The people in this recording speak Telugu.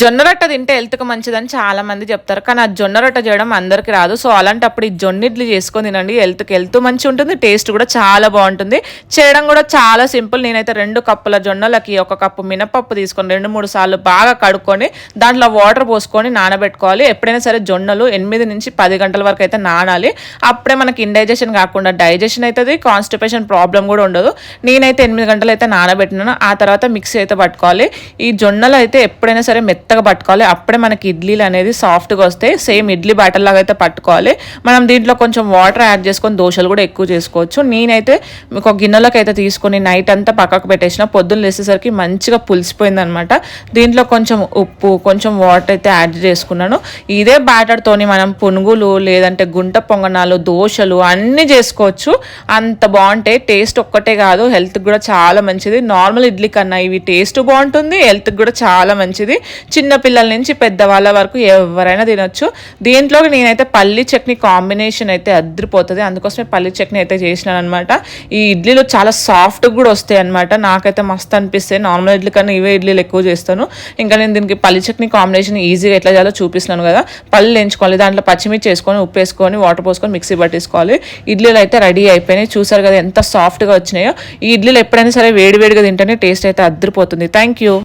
జొన్న రొట్టె తింటే హెల్త్‌కి మంచిదని చాలామంది చెప్తారు. కానీ ఆ జొన్న రొట్టె చేయడం అందరికి రాదు. సో, అలాంటప్పుడు ఈ జొన్న ఇడ్లీ చేసుకొని తినండి. హెల్త్ మంచిగుంటుంది. టేస్ట్ కూడా చాలా బావుంటుంది. చేయడం కూడా చాలా సింపుల్. నేనైతే 2 కప్పుల జొన్నలకి 1 కప్పు మినపప్పు తీసుకొని 2, 3 సార్లు బాగా కడుక్కొని దాంట్లో వాటర్ పోసుకొని నానబెట్టుకోవాలి. ఎప్పుడైనా సరే జొన్నలు 8-10 గంటల వరకు అయితే నానాలి. అప్పుడే మనకి ఇండైజెషన్ కాకుండా డైజెషన్ అయితది. కాన్‌స్టిపేషన్ ప్రాబ్లమ్ కూడా ఉండదు. నేనైతే 8 గంటలు అయితే నానబెట్టినాను. ఆ తర్వాత మిక్సీ అయితే పట్టుకోవాలి. ఈ జొన్నలు అయితే ఎప్పుడైనా సరే మెత్తగా పట్టుకోవాలి. అప్పుడే మనకి ఇడ్లీలు అనేది సాఫ్ట్గా వస్తాయి. సేమ్ ఇడ్లీ బ్యాటర్ లాగా అయితే పట్టుకోవాలి. మనం దీంట్లో కొంచెం వాటర్ యాడ్ చేసుకొని దోశలు కూడా ఎక్కువ చేసుకోవచ్చు. నేనైతే ఒక గిన్నెలోకి అయితే తీసుకొని నైట్ అంతా పక్కకు పెట్టేసిన. పొద్దున్న లేసేసరికి మంచిగా పులిసిపోయింది అనమాట. దీంట్లో కొంచెం ఉప్పు, కొంచెం వాటర్ అయితే యాడ్ చేసుకున్నాను. ఇదే బ్యాటర్తోని మనం పునుగులు లేదంటే గుంట పొంగనాలు, దోశలు అన్నీ చేసుకోవచ్చు. అంత బాగుంటాయి. టేస్ట్ ఒక్కటే కాదు, హెల్త్కి కూడా చాలా మంచిది. నార్మల్ ఇడ్లీ కన్నా ఇవి టేస్ట్ బాగుంటుంది, హెల్త్కి కూడా చాలా మంచిది. చిన్న పిల్లల నుంచి పెద్దవాళ్ళ వరకు ఎవరైనా తినొచ్చు. దీంట్లోకి నేనైతే పల్లి చట్నీ కాంబినేషన్ అయితే అదిరిపోతుంది. అందుకోసమే పల్లి చట్నీ అయితే చేసినాను అనమాట. ఈ ఇడ్లీలు చాలా సాఫ్ట్గా కూడా వస్తాయి అనమాట. నాకైతే మస్తు అనిపిస్తాయి. నార్మల్ ఇడ్లీ కన్నా ఇవే ఇడ్లీలు ఎక్కువ చేస్తాను. ఇంకా నేను దీనికి పల్లి చట్నీ కాంబినేషన్ ఈజీగా ఎట్లా చేయాలో చూపిస్తున్నాను కదా. పల్లీలు ఎంచుకోవాలి, దాంట్లో పచ్చిమిర్చి వేసుకొని ఉప్పు వేసుకొని వాటర్ పోసుకొని మిక్సీ పట్టేసుకోవాలి. ఇడ్లీలు అయితే రెడీ అయిపోయినాయి. చూసారు కదా ఎంత సాఫ్ట్గా వచ్చినాయో. ఈ ఇడ్లీలు ఎప్పుడైనా సరే వేడివేడిగా తింటేనే టేస్ట్ అయితే అదిరిపోతుంది. Thank you.